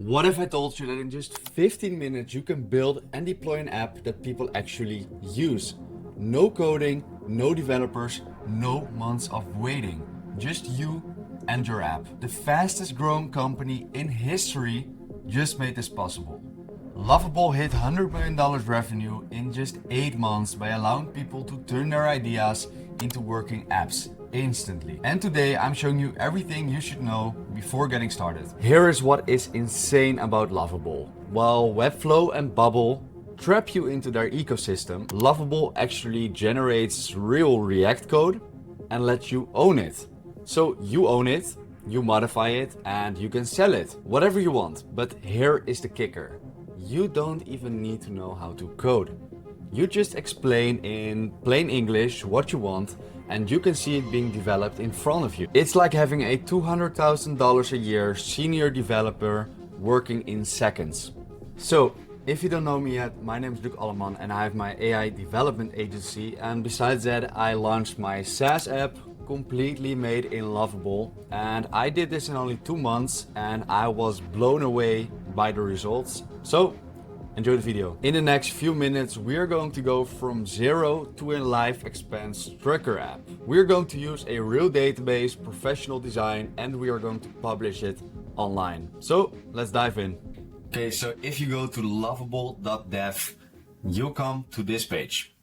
What if I told you that in just 15 minutes you can build and deploy an app that people actually use? No coding, no developers, no months of waiting. Just you and your app. The fastest growing company in history just made this possible. Lovable hit $100 million revenue in just 8 months by allowing people to turn their ideas into working apps instantly. And today I'm showing you everything you should know before getting started. Here is what is insane about Lovable. While Webflow and Bubble trap you into their ecosystem, Lovable actually generates real React code and lets you own it. So you own it, you modify it, and you can sell it, whatever you want. But here is the kicker. You don't even need to know how to code. You just explain in plain English what you want and you can see it being developed in front of you. It's like having a $200,000 a year senior developer working in seconds. So, if you don't know me yet, my name is Luc Alleman and I have my AI development agency, and besides that I launched my SaaS app completely made in Lovable, and I did this in only 2 months and I was blown away by the results. So enjoy the video. In the next few minutes we are going to go from zero to a live expense tracker app. We are going to use a real database, professional design, and we are going to publish it online. So let's dive in. Okay, so if you go to lovable.dev, you'll come to this page.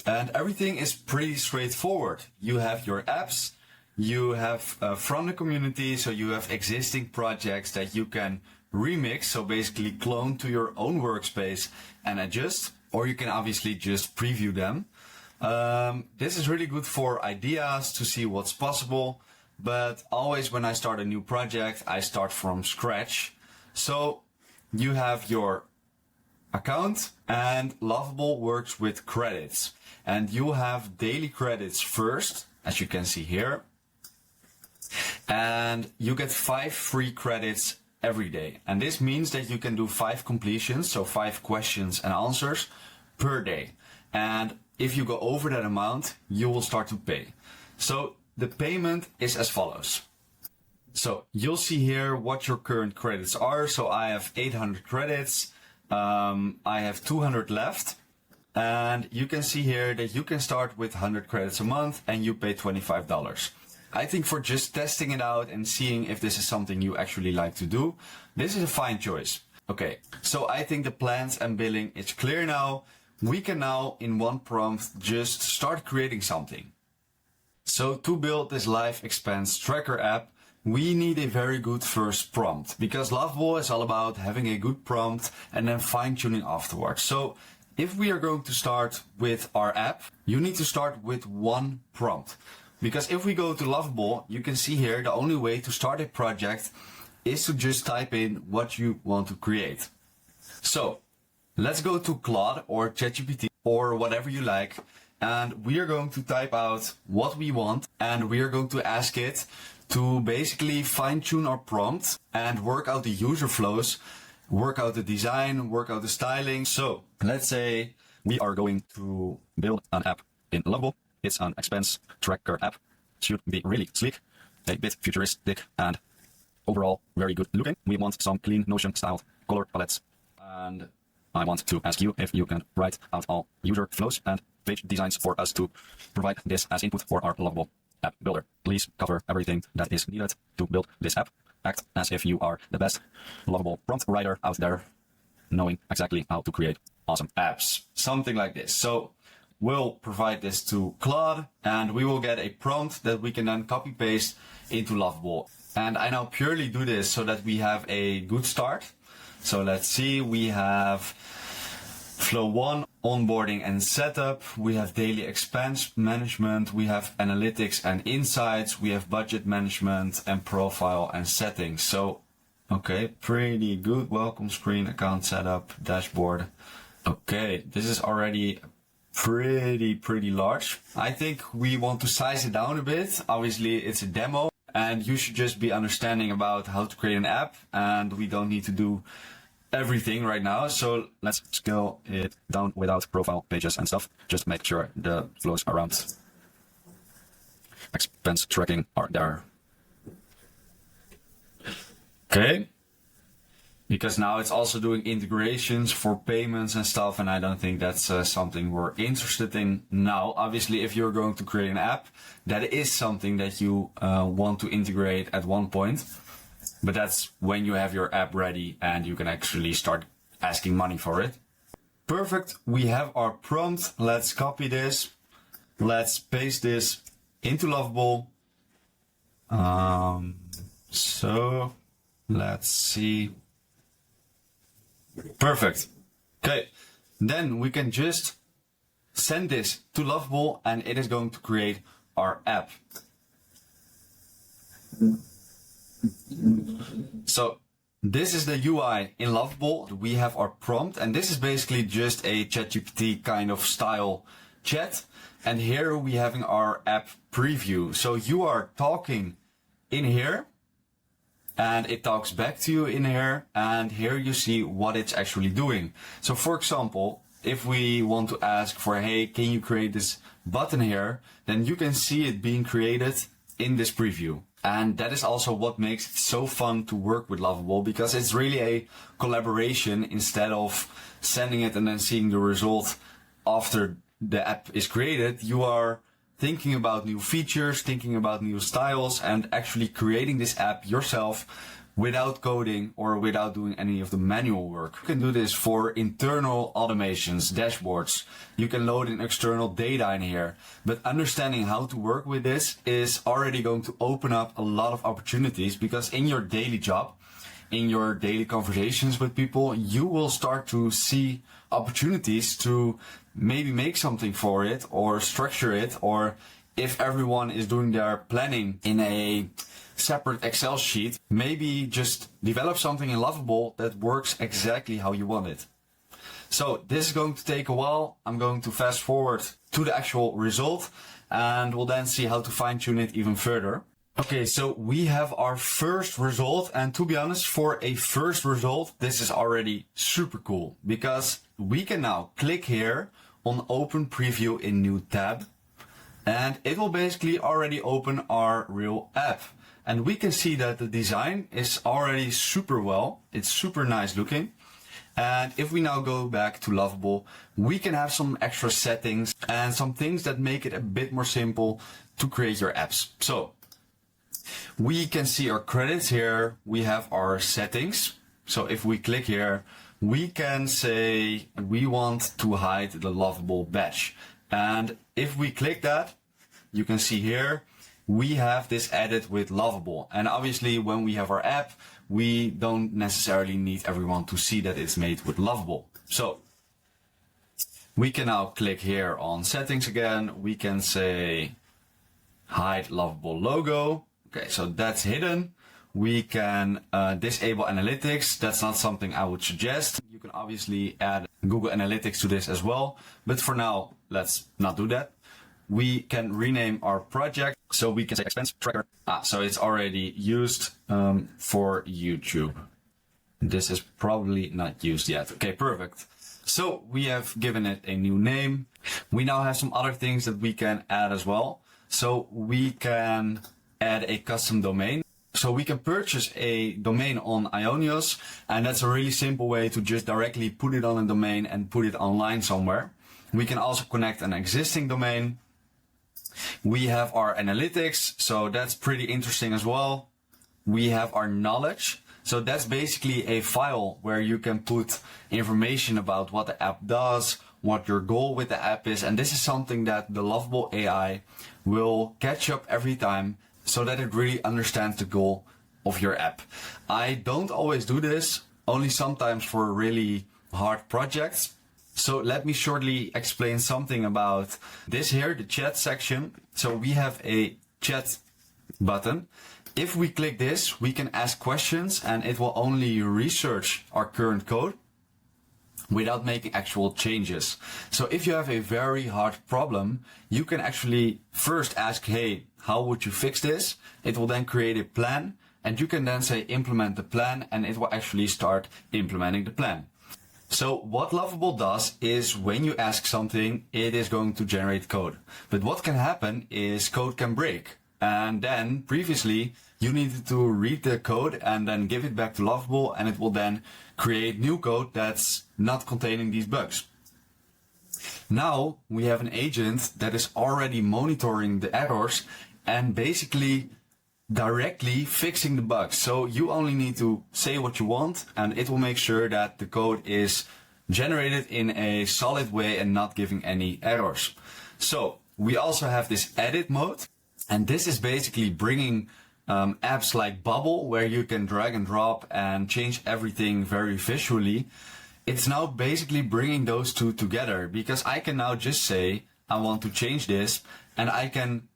And everything is pretty straightforward. You have your apps, you have from the community, so you have existing projects that you can remix, so basically clone to your own workspace and adjust, or you can obviously just preview them. This is really good for ideas to see what's possible, but always when I start a new project, I start from scratch. So you have your account, and Lovable works with credits, and you have daily credits first, as you can see here, and you get 5 free credits every day. And this means that you can do 5 completions, so 5 questions and answers per day. And if you go over that amount, you will start to pay. So the payment is as follows. So you'll see here what your current credits are. So I have 800 credits. I have 200 left. And you can see here that you can start with 100 credits a month and you pay $25. I think for just testing it out and seeing if this is something you actually like to do, this is a fine choice. Okay, so I think the plans and billing is clear now. We can now in one prompt just start creating something. So to build this live expense tracker app, we need a very good first prompt, because Lovable is all about having a good prompt and then fine-tuning afterwards. So if we are going to start with our app, you need to start with one prompt. Because if we go to Lovable, you can see here the only way to start a project is to just type in what you want to create. So let's go to Claude or ChatGPT or whatever you like, and we are going to type out what we want, and we are going to ask it to basically fine-tune our prompt and work out the user flows, work out the design, work out the styling. So let's say we are going to build an app in Lovable. It's an expense tracker app. Should be really sleek, a bit futuristic, and overall very good looking. We want some clean Notion styled color palettes. And I want to ask you if you can write out all user flows and page designs for us to provide this as input for our Lovable app builder. Please cover everything that is needed to build this app. Act as if you are the best Lovable prompt writer out there, knowing exactly how to create awesome apps. Something like this. So we'll provide this to Claude and we will get a prompt that we can then copy paste into Lovable. And I now purely do this so that we have a good start. So let's see, we have Flow 1, onboarding and setup. We have daily expense management. We have analytics and insights. We have budget management and profile and settings. So, okay, pretty good. Welcome screen, account setup, dashboard. Okay, this is already pretty large. I think we want to size it down a bit. Obviously, it's a demo and you should just be understanding about how to create an app, and we don't need to do everything right now. So let's scale it down without profile pages and stuff. Just make sure the flows around expense tracking are there. Okay. because now it's also doing integrations for payments and stuff, and I don't think that's something we're interested in now. Obviously, if you're going to create an app, that is something that you want to integrate at one point, but that's when you have your app ready and you can actually start asking money for it. Perfect, we have our prompt. Let's copy this. Let's paste this into Lovable. So let's see. Perfect. Okay, then we can just send this to Lovable and it is going to create our app. So this is the UI in Lovable. We have our prompt and this is basically just a ChatGPT kind of style chat. And here we having our app preview. So you are talking in here and it talks back to you in here, and here you see what it's actually doing. So for example, if we want to ask for, hey, can you create this button here? Then you can see it being created in this preview. And that is also what makes it so fun to work with Lovable, because it's really a collaboration instead of sending it and then seeing the result after the app is created. You are thinking about new features, thinking about new styles, and actually creating this app yourself without coding or without doing any of the manual work. You can do this for internal automations, dashboards. You can load in external data in here. But understanding how to work with this is already going to open up a lot of opportunities, because in your daily job, in your daily conversations with people, you will start to see opportunities to maybe make something for it or structure it, or if everyone is doing their planning in a separate Excel sheet, maybe just develop something in Lovable that works exactly how you want it. So this is going to take a while. I'm going to fast forward to the actual result and we'll then see how to fine tune it even further. Okay, so we have our first result, and to be honest, for a first result, this is already super cool, because we can now click here on Open Preview in New Tab, and it will basically already open our real app. And we can see that the design is already super well. It's super nice looking. And if we now go back to Lovable, we can have some extra settings and some things that make it a bit more simple to create your apps. So we can see our credits here. We have our settings. So if we click here, we can say we want to hide the Lovable badge. And if we click that, you can see here, we have this added with Lovable. And obviously when we have our app, we don't necessarily need everyone to see that it's made with Lovable. So we can now click here on settings again. We can say hide Lovable logo. Okay, so that's hidden. We can disable analytics. That's not something I would suggest. You can obviously add Google Analytics to this as well. But for now, let's not do that. We can rename our project. So we can say expense tracker. So it's already used for YouTube. This is probably not used yet. Okay, perfect. So we have given it a new name. We now have some other things that we can add as well. So we can add a custom domain. So we can purchase a domain on Ionios, and that's a really simple way to just directly put it on a domain and put it online somewhere. We can also connect an existing domain. We have our analytics, so that's pretty interesting as well. We have our knowledge. So that's basically a file where you can put information about what the app does, what your goal with the app is, and this is something that the Lovable AI will catch up every time, so that it really understands the goal of your app. I don't always do this, only sometimes for really hard projects. So let me shortly explain something about this here, the chat section. So we have a chat button. If we click this, we can ask questions and it will only research our current code without making actual changes. So if you have a very hard problem, you can actually first ask, hey, how would you fix this? It will then create a plan, and you can then say implement the plan, and it will actually start implementing the plan. So what Lovable does is when you ask something, it is going to generate code. But what can happen is code can break. And then previously you needed to read the code and then give it back to Lovable, and it will then create new code that's not containing these bugs. Now we have an agent that is already monitoring the errors and basically directly fixing the bugs. So you only need to say what you want and it will make sure that the code is generated in a solid way and not giving any errors. So we also have this edit mode, and this is basically bringing apps like Bubble, where you can drag and drop and change everything very visually. It's now basically bringing those two together, because I can now just say I want to change this, and I can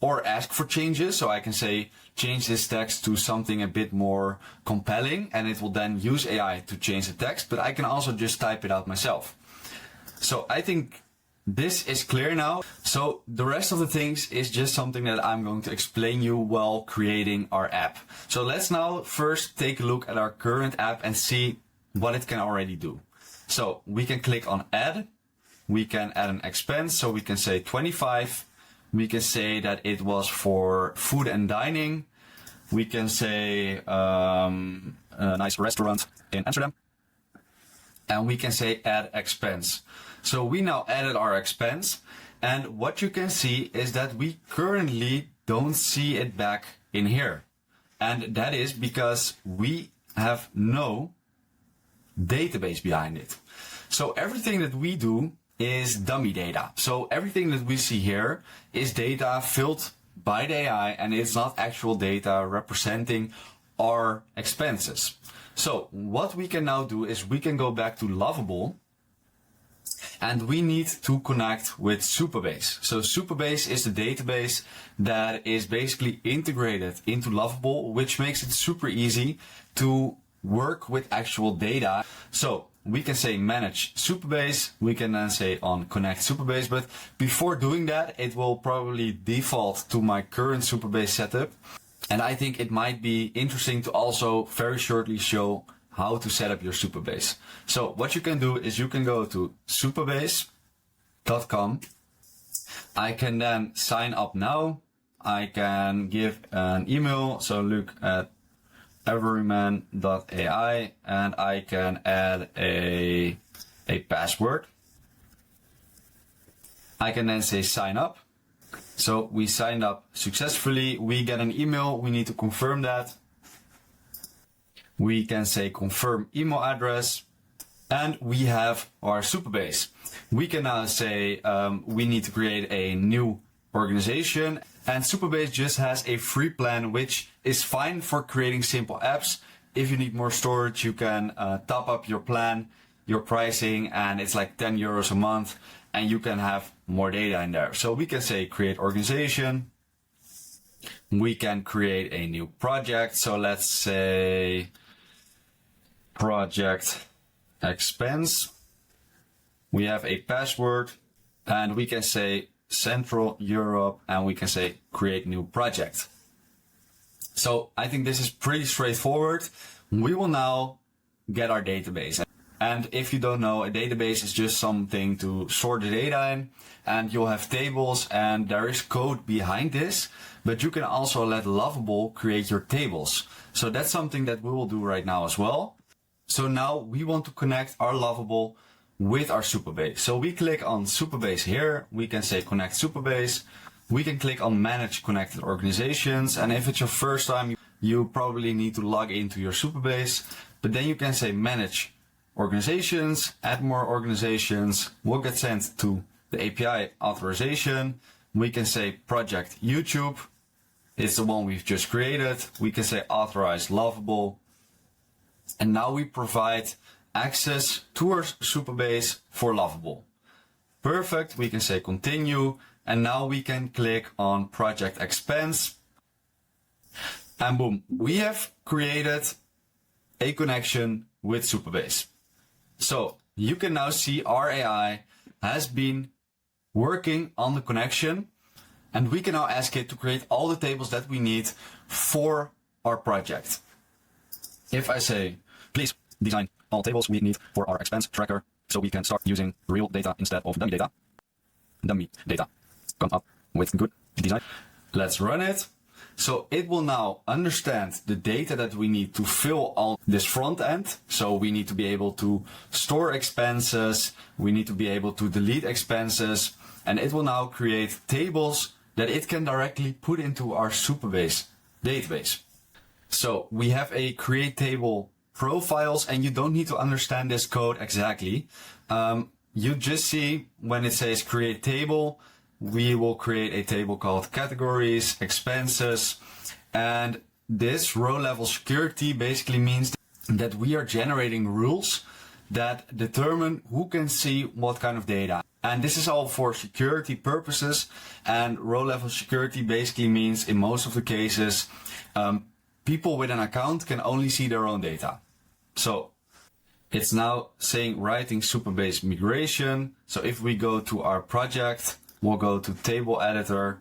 or ask for changes. So I can say change this text to something a bit more compelling, and it will then use AI to change the text, but I can also just type it out myself. So I think this is clear now. So the rest of the things is just something that I'm going to explain you while creating our app. So let's now first take a look at our current app and see what it can already do. So we can click on add. We can add an expense. So we can say 25. We can say that it was for food and dining. We can say a nice restaurant in Amsterdam. And we can say add expense. So we now added our expense, and what you can see is that we currently don't see it back in here. And that is because we have no database behind it. So everything that we do is dummy data. So everything that we see here is data filled by the AI, and it's not actual data representing our expenses. So what we can now do is we can go back to Lovable, and we need to connect with Supabase. So Supabase is the database that is basically integrated into Lovable, which makes it super easy to work with actual data. So we can say manage Supabase. We can then say on connect Supabase, but before doing that, it will probably default to my current Supabase setup. And I think it might be interesting to also very shortly show how to set up your Supabase. So what you can do is you can go to supabase.com. I can then sign up now. I can give an email. So look at everyman.ai, and I can add a password. I can then say sign up. So we signed up successfully. We get an email. We need to confirm that. We can say confirm email address, and we have our Supabase. We can now say we need to create a new organization, and Supabase just has a free plan, which is fine for creating simple apps. If you need more storage, you can top up your plan, your pricing, and it's like 10 euros a month, and you can have more data in there. So we can say create organization. We can create a new project. So let's say project expense. We have a password, and we can say Central Europe, and we can say create new project. So I think this is pretty straightforward. We will now get our database. And if you don't know, a database is just something to store the data in, and you'll have tables, and there is code behind this, but you can also let Lovable create your tables. So that's something that we will do right now as well. So now we want to connect our Lovable with our Supabase. So we click on Supabase here. We can say connect Supabase. We can click on manage connected organizations. And if it's your first time, you probably need to log into your Supabase. But then you can say manage organizations, add more organizations. Will get sent to the API authorization. We can say project YouTube. It's the one we've just created. We can say authorize Lovable. And now we provide access to our Supabase for Lovable. Perfect. We can say continue. And now we can click on project expense. And boom, we have created a connection with Supabase. So you can now see our AI has been working on the connection, and we can now ask it to create all the tables that we need for our project. If I say, please design all tables we need for our expense tracker so we can start using real data instead of dummy data. Dummy data. Come up with good design. Let's run it. So it will now understand the data that we need to fill all this front end. So we need to be able to store expenses. We need to be able to delete expenses. And it will now create tables that it can directly put into our Supabase database. So we have a create table profiles, and you don't need to understand this code exactly. You just see when it says create table, we will create a table called categories, expenses, and this row level security basically means that we are generating rules that determine who can see what kind of data. And this is all for security purposes, and row level security basically means in most of the cases, people with an account can only see their own data. So it's now saying writing Supabase migration. So if we go to our project, we'll go to table editor.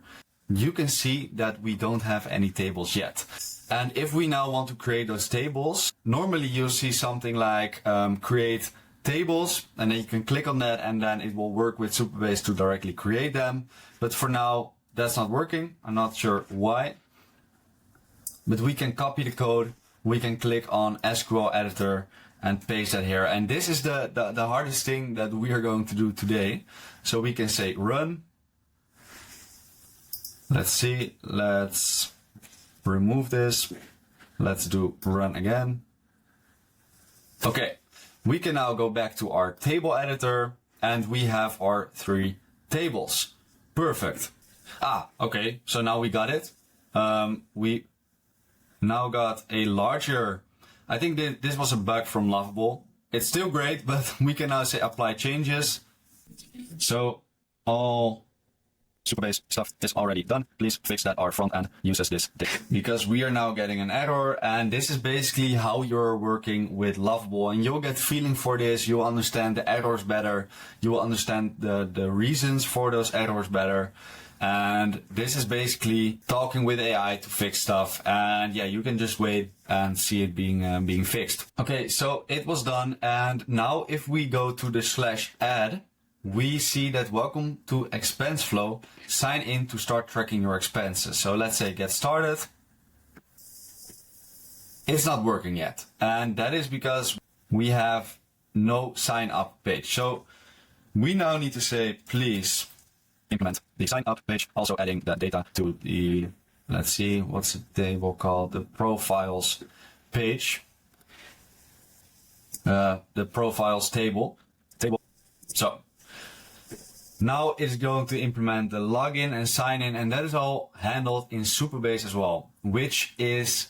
You can see that we don't have any tables yet. And if we now want to create those tables, normally you'll see something like create tables, and then you can click on that and then it will work with Supabase to directly create them. But for now, that's not working. I'm not sure why. But we can copy the code. We can click on SQL editor and paste that here. And this is the hardest thing that we are going to do today. So we can say run. Let's see, let's remove this. Let's do run again. Okay, we can now go back to our table editor and we have our 3 tables. Perfect. Okay, so now we got it. We now got a larger, I think this was a bug from Lovable. It's still great, but we can now say apply changes. So all Supabase stuff is already done. Please fix that our front end uses this data. Because we are now getting an error, and this is basically how you're working with Lovable, and you'll get feeling for this. You'll understand the errors better. You will understand the reasons for those errors better. And this is basically talking with AI to fix stuff. And yeah, you can just wait and see it being fixed. Okay, so it was done. And now if we go to the /add, we see that welcome to expense flow, sign in to start tracking your expenses. So let's say get started. It's not working yet. And that is because we have no sign up page. So we now need to say, please implement the sign up page, also adding that data to the, let's see, what's the table called? The profiles page, the profiles table. So now it's going to implement the login and sign in, and that is all handled in Supabase as well, which is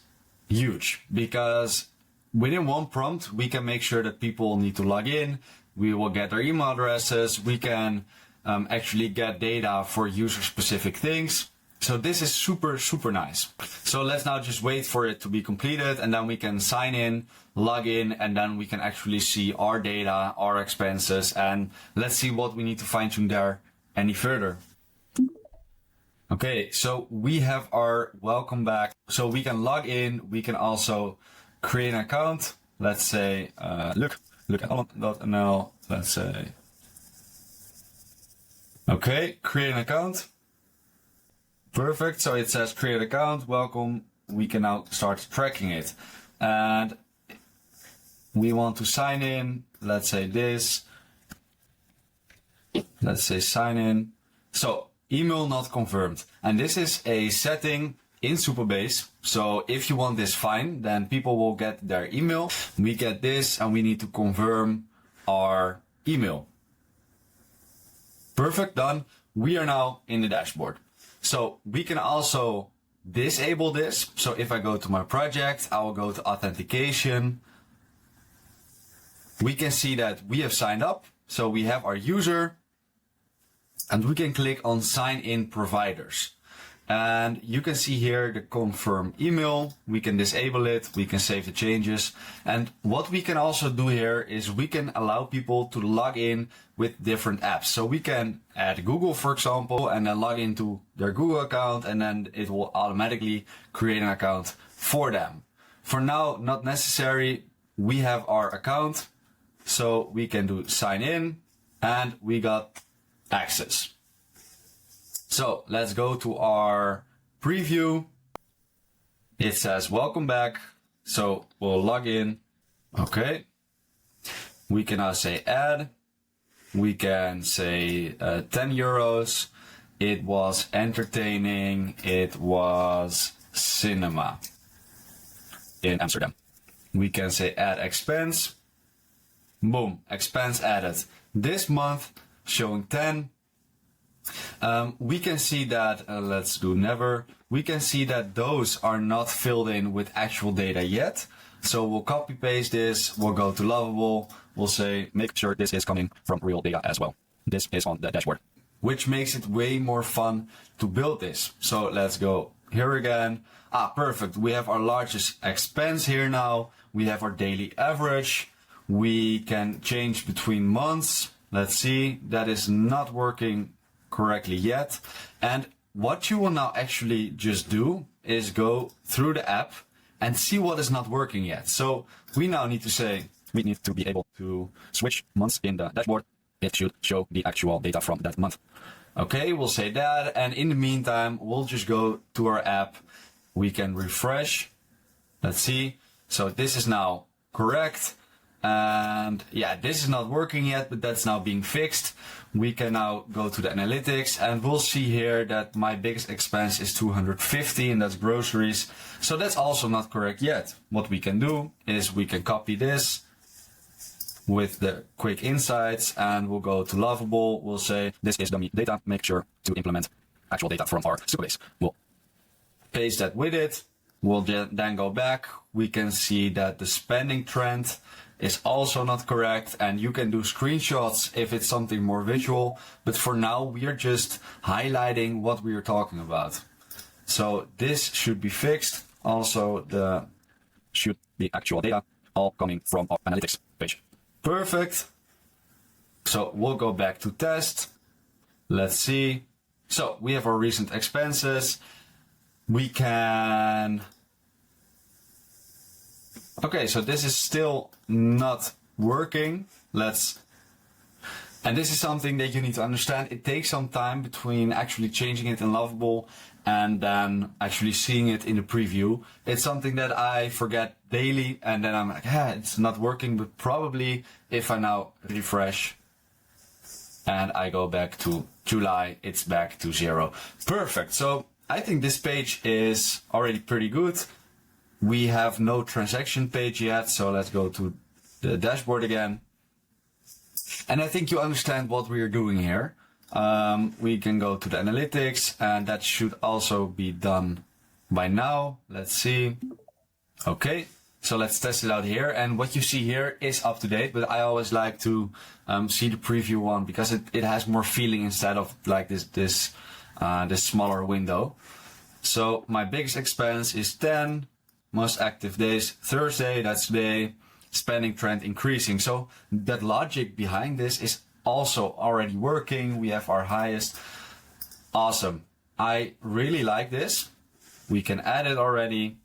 huge because within one prompt, we can make sure that people need to log in. We will get their email addresses. We can actually get data for user specific things. So this is super, super nice. So let's now just wait for it to be completed, and then we can sign in, log in, and then we can actually see our data, our expenses, and let's see what we need to fine tune there any further. Okay, so we have our welcome back. So we can log in, we can also create an account. Let's say, look at holland.nl, let's say, okay, create an account. Perfect. So it says create account, welcome. We can now start tracking it. And we want to sign in. Let's say this. Let's say sign in. So email not confirmed. And this is a setting in Supabase. So if you want this fine, then people will get their email. We get this and we need to confirm our email. Perfect, done. We are now in the dashboard. So we can also disable this. So if I go to my project, I will go to authentication. We can see that we have signed up. So we have our user and we can click on sign in providers. And you can see here the confirm email. We can disable it. We can save the changes. And what we can also do here is we can allow people to log in with different apps. So we can add Google, for example, and then log into their Google account, and then it will automatically create an account for them. For now, not necessary. We have our account, so we can do sign in and we got access. So let's go to our preview. It says welcome back. So we'll log in. Okay. We can now say add. We can say 10 euros. It was entertaining. It was cinema in Amsterdam. We can say add expense. Boom, expense added. This month showing 10. We can see that, let's do never. We can see that those are not filled in with actual data yet. So we'll copy paste this. We'll go to Lovable. We'll say, make sure this is coming from real data as well. This is on the dashboard, which makes it way more fun to build this. So let's go here again. Perfect. We have our largest expense here now. We have our daily average. We can change between months. Let's see. That is not working correctly yet. And what you will now actually just do is go through the app and see what is not working yet. So we now need to say, we need to be able to switch months in the dashboard. It should show the actual data from that month. Okay, we'll say that. And in the meantime, we'll just go to our app. We can refresh. Let's see. So this is now correct. And yeah, this is not working yet, but that's now being fixed. We can now go to the analytics and we'll see here that my biggest expense is 250 and that's groceries. So that's also not correct yet. What we can do is we can copy this with the quick insights and we'll go to Lovable. We'll say this is dummy data. Make sure to implement actual data from our Supabase. We'll paste that with it. We'll then go back. We can see that the spending trend is also not correct, and you can do screenshots if it's something more visual, but for now we are just highlighting what we are talking about. So this should be fixed. Also the should be actual data all coming from our analytics page. Perfect. So we'll go back to test. Let's see. So we have our recent expenses. We can... Okay, so this is still not working. And this is something that you need to understand. It takes some time between actually changing it in Lovable and then actually seeing it in the preview. It's something that I forget daily and then I'm like, it's not working, but probably if I now refresh and I go back to July, it's back to 0. Perfect. So I think this page is already pretty good. We have no transaction page yet, so let's go to the dashboard again. And I think you understand what we are doing here. We can go to the analytics, and that should also be done by now. Let's see. Okay, so let's test it out here. And what you see here is up to date, but I always like to see the preview one because it has more feeling instead of like this smaller window. So my biggest expense is 10. Most active days, Thursday, that's today, spending trend increasing. So that logic behind this is also already working. We have our highest. Awesome. I really like this. We can add it already.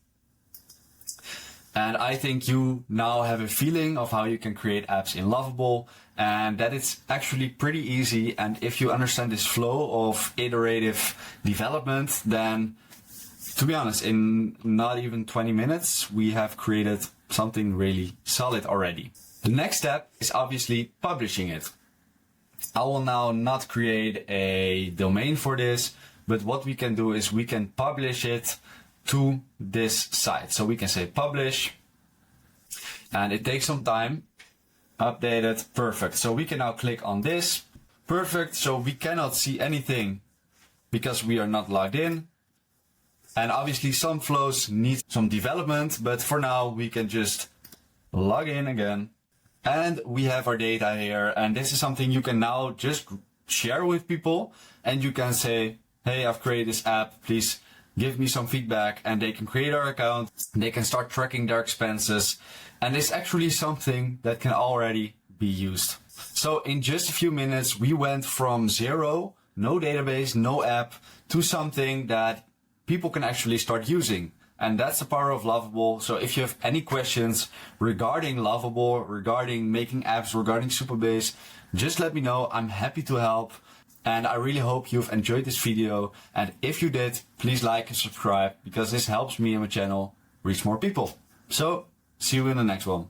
And I think you now have a feeling of how you can create apps in Lovable and that it's actually pretty easy. And if you understand this flow of iterative development, then to be honest, in not even 20 minutes, we have created something really solid already. The next step is obviously publishing it. I will now not create a domain for this, but what we can do is we can publish it to this site. So we can say publish, and it takes some time. Update it, perfect. So we can now click on this. Perfect, so we cannot see anything because we are not logged in. And obviously some flows need some development, but for now we can just log in again. And we have our data here. And this is something you can now just share with people. And you can say, hey, I've created this app, please give me some feedback. And they can create our account. They can start tracking their expenses. And it's actually something that can already be used. So in just a few minutes, we went from 0, no database, no app, to something that people can actually start using. And that's the power of Lovable. So if you have any questions regarding Lovable, regarding making apps, regarding Supabase, just let me know. I'm happy to help. And I really hope you've enjoyed this video. And if you did, please like and subscribe because this helps me and my channel reach more people. So see you in the next one.